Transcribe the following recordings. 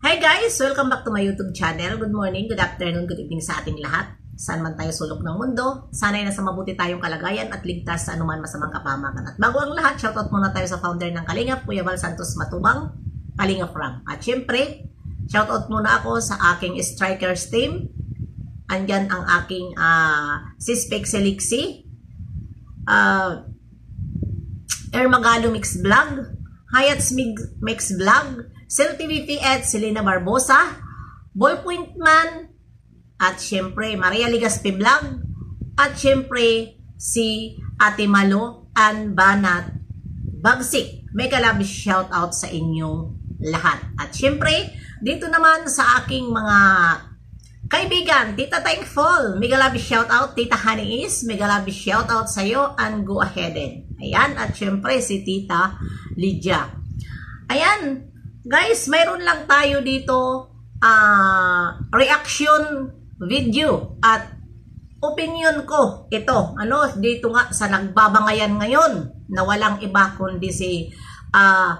Hi guys! Welcome back to my YouTube channel. Good morning, good afternoon, good evening sa ating lahat. Saan man tayo sulok ng mundo, sana'y nasa mabuti tayong kalagayan at ligtas sa anuman masamang kapamakan. At bago ang lahat, shoutout muna tayo sa founder ng Kalingap, Kuya Val Santos Matubang, Kalingap Ram. At syempre, shoutout muna ako sa aking strikers team. Andyan ang aking Sis Pexelixi, Ermagalo Mix Vlog, Hayats Mix Vlog, Sel TVP at Selena Barbosa, Ballpoint Man, at syempre Maria Ligaspi Vlog, at syempre si Ate Malo and Banat Bagsik. Mega love shout out sa inyong lahat. At syempre dito naman sa aking mga kaibigan, Tita Thankful, mega love shout out. Tita Honey is, mega love shout out sa iyo and go ahead. Ayan, at syempre si Tita Lydia. Ayan, guys, mayroon lang tayo dito reaction video at opinion ko. Ito, dito nga sa nagbabangayan ngayon na walang iba kundi si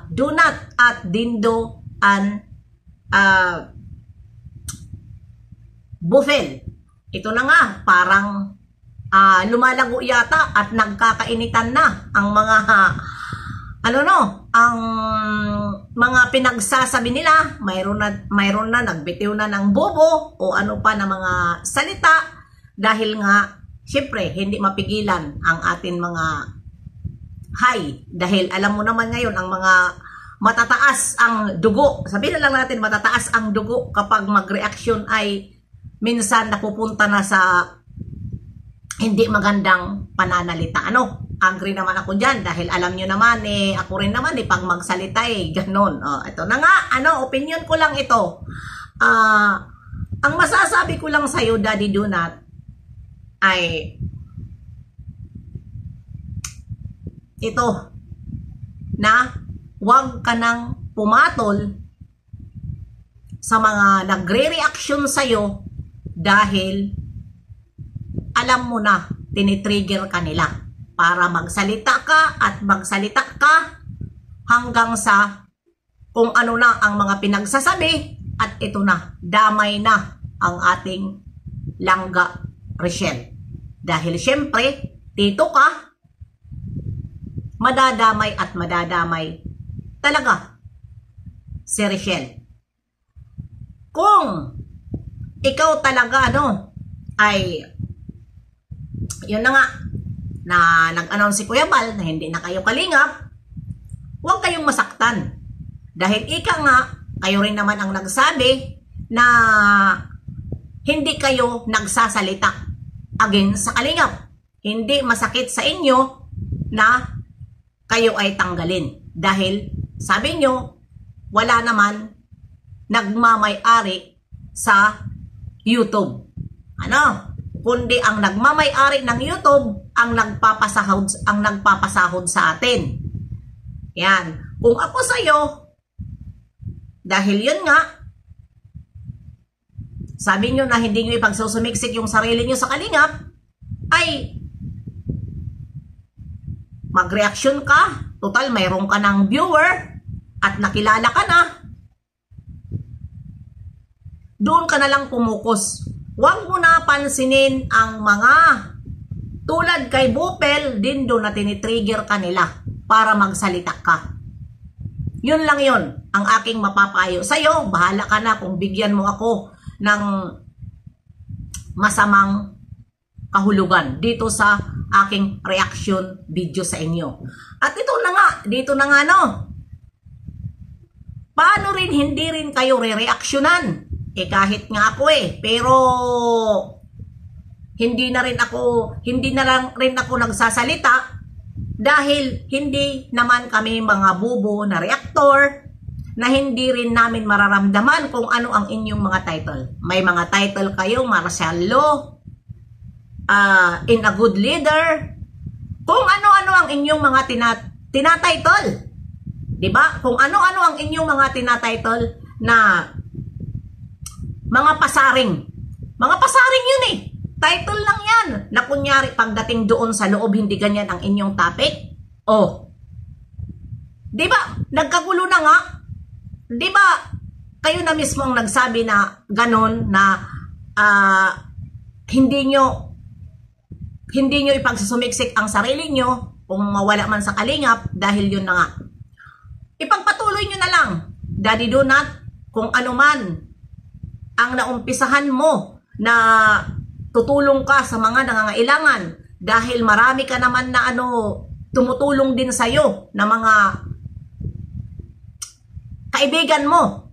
Donut at Dindo and Buffel. Ito na nga, parang lumalago yata at nagkakainitan na ang mga ang mga pinagsasabi nila. Mayroon na nagbitiw na ng bobo o ano pa na mga salita dahil nga syempre hindi mapigilan ang atin mga dahil alam mo naman ngayon ang mga matataas ang dugo. Sabihin na lang natin matataas ang dugo kapag mag-reaction ay minsan napupunta na sa hindi magandang pananalita. Agree naman ako dyan dahil alam nyo naman ako rin naman pag magsalita ganon. Ito na nga, opinion ko lang ito. Ang masasabi ko lang sa'yo, Daddy Donut, ay ito, na huwag ka nang pumatol sa mga nagre-reaction sa'yo dahil alam mo na, tinitrigger ka nila para magsalita ka at magsalita ka hanggang sa kung ano na ang mga pinagsasabi at ito na, damay na ang ating Langga Richelle. Dahil syempre, tito ka, madadamay at madadamay talaga si Richelle. Kung ikaw talaga ay yun na nga na nag-announce si Kuya Val na hindi na kayo kalingap, huwag kayong masaktan. Dahil ika nga, kayo rin naman ang nagsabi na hindi kayo nagsasalita against sa kalingap. Hindi masakit sa inyo na kayo ay tanggalin. Dahil sabi nyo, wala naman nagmamay-ari sa YouTube. Kundi ang nagmamay-ari ng YouTube ang nagpapasahod sa atin. Yan. Kung ako sa'yo, dahil yun nga, sabi nyo na hindi nyo ipagsusumiksik yung sarili nyo sa kalingap, ay mag-reaction ka. Total, mayroon ka ng viewer at nakilala ka na. Doon ka na lang pumukus. Huwag mo na pansinin ang mga tulad kay Buffel, Dindo na tinitrigger ka nila para magsalita ka. Yun lang yun ang aking mapapayo sa'yo. Bahala ka na kung bigyan mo ako ng masamang kahulugan dito sa aking reaction video sa inyo. At ito na nga, dito na nga paano rin hindi rin kayo re-reactionan? Kahit nga ako pero hindi na rin ako nagsasalita dahil hindi naman kami mga bubo na reactor na hindi rin namin mararamdaman kung ano ang inyong mga title. May mga title kayo, martial law, in a good leader, kung ano-ano ang inyong mga tinatitle. Diba? Kung ano-ano ang inyong mga tinatitle na mga pasaring. Mga pasaring yun Title lang yan. Na kunyari, pagdating doon sa loob, hindi ganyan ang inyong topic. Diba? Nagkagulo na nga. Diba? kayo na mismo ang nagsabi na ganon na hindi nyo ipagsusumiksik ang sarili nyo kung mawala man sa kalingap dahil yun na nga. Ipagpatuloy nyo na lang, Daddy Donut, kung ano man ang naumpisahan mo na tutulong ka sa mga nangangailangan dahil marami ka naman na tumutulong din sa'yo na mga kaibigan mo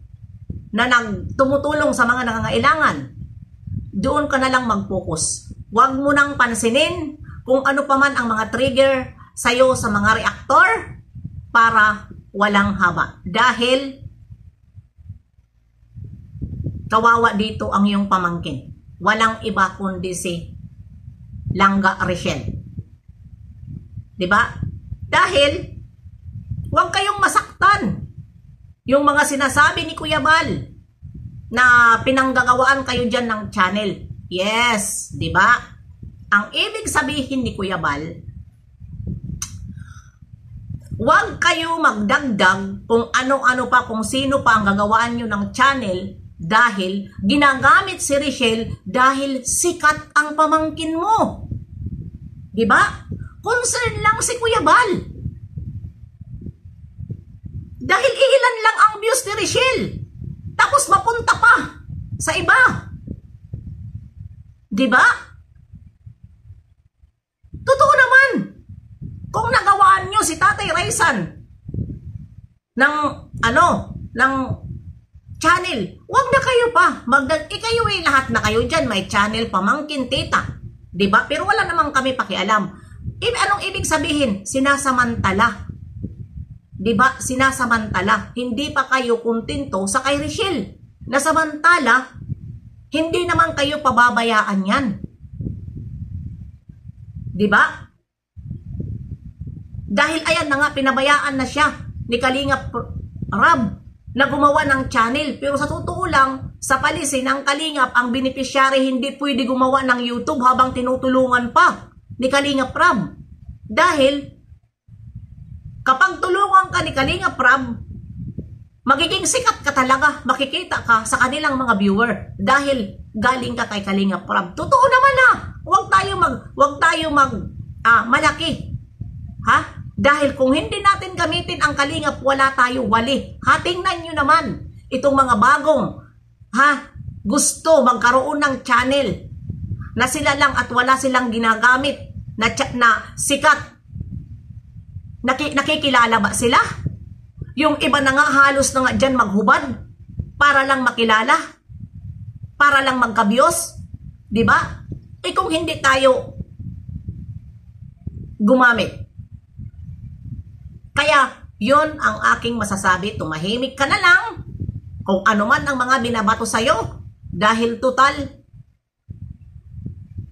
na tumutulong sa mga nangangailangan. Doon ka na lang mag-focus. Huwag mo nang pansinin kung ano pa man ang mga trigger sa'yo sa mga reaktor para walang haba. Dahil kawawa dito ang iyong pamangkin. Walang iba kundi si Langga Rachel. Diba? Dahil huwag kayong masaktan. Yung mga sinasabi ni Kuya Bal na pinanggagawaan kayo dyan ng channel. Yes, di ba? Ang ibig sabihin ni Kuya Bal, huwag kayo magdagdag kung ano-ano pa, kung sino pa ang gagawaan nyo ng channel dahil ginagamit si Rachel dahil sikat ang pamangkin mo. Di ba? Concern lang si Kuya Bal. Dahil ilan lang ang views ni Rachel. Tapos mapunta pa sa iba. Diba? Totoo naman. Kung nagawaan nyo si Tatay Raisan ng channel, wag na kayo pa. Kayo lahat na kayo dyan, may channel, pamangkin, tita. Diba? Pero wala namang kami pakialam. Anong ibig sabihin? Sinasamantala. Diba? Sinasamantala. Hindi pa kayo kontento sa kay Rachel. Nasamantala, hindi naman kayo pababayaan yan. Diba? Dahil ayan na nga, pinabayaan na siya ni Kalingap Rab na gumawa ng channel. Pero sa totoo lang, sa palisi ng Kalingap, ang beneficiary hindi pwede gumawa ng YouTube habang tinutulungan pa ni Kalingap Rab. Dahil kapag tulungan ka ni Kalingap Rab, magiging sikat ka talaga, makikita ka sa kanilang mga viewer dahil galing ka kay Kalingap Rab. Totoo naman ha. Huwag tayo malaki. Ha? Dahil kung hindi natin gamitin ang Kalingap, wala tayo wali. Ha, tingnan nyo naman itong mga bagong gusto magkaroon ng channel na sila lang at wala silang ginagamit na sikat. Nakikilala ba sila? Yung iba na nga halos na nga dyan maghubad para lang makilala, para lang magkabyos, di ba? Kung hindi tayo gumamit. Kaya yun ang aking masasabi, tumahimik ka na lang kung ano man ang mga binabato sa'yo dahil total,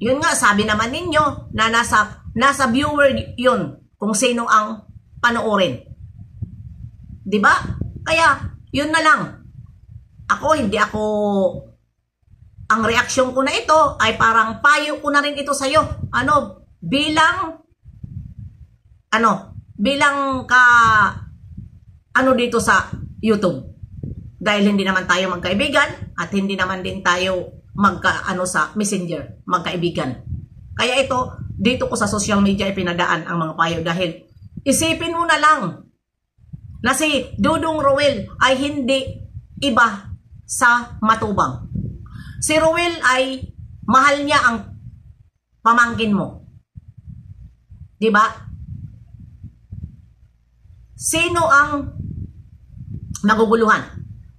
yun nga sabi naman ninyo na nasa viewer yun kung sino ang panoorin. Diba? Kaya, yun na lang. Ang reaksyon ko na ito ay parang payo ko na rin ito sa'yo. Bilang dito sa YouTube. Dahil hindi naman tayo magkaibigan at hindi naman din tayo sa Messenger, magkaibigan. Kaya ito, dito ko sa social media ipinadaan ang mga payo dahil isipin mo na lang na si Dudong Ruel ay hindi iba sa matubang. Si Ruel ay mahal niya ang pamangkin mo. Diba? Sino ang naguguluhan?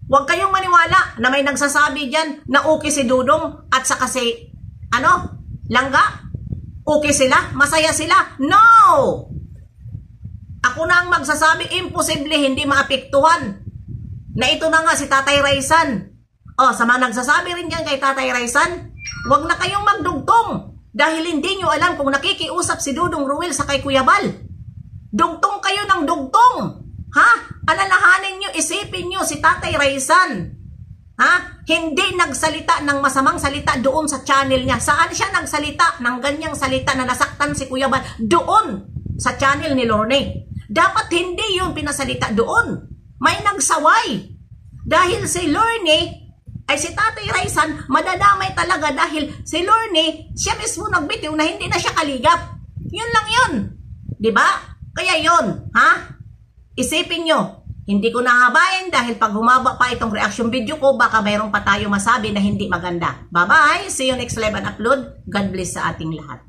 Huwag kayong maniwala na may nagsasabi dyan na okay si Dudong at saka si Langga. Okay sila? Masaya sila? No! Ako na ang magsasabi, imposible hindi maapektuhan. Na ito na nga si Tatay Raisan. Sa mga nagsasabi rin dyan kay Tatay Raisan, huwag na kayong magdugtong. Dahil hindi nyo alam kung nakikiusap si Dudong Ruel sa kay Kuya Bal. Dugtong kayo ng dugtong. Ha? Alalahanin nyo, isipin nyo si Tatay Raisan. Ha? Hindi nagsalita ng masamang salita doon sa channel niya. Saan siya nagsalita ng ganyang salita na nasaktan si Kuya Bal? Doon sa channel ni Lorne. Dapat hindi yun pinasalita doon. May nagsaway. Dahil si Lorne, ay si Tatay Raisan, madadamay talaga dahil si Lorne, siya mismo nagbitiw na hindi na siya kaligap. Yun lang yun. Diba? Kaya yun, ha? Isipin nyo, hindi ko nahabayan dahil pag humaba pa itong reaction video ko, baka mayroong pa tayo masabi na hindi maganda. Bye-bye! See you next live and upload. God bless sa ating lahat.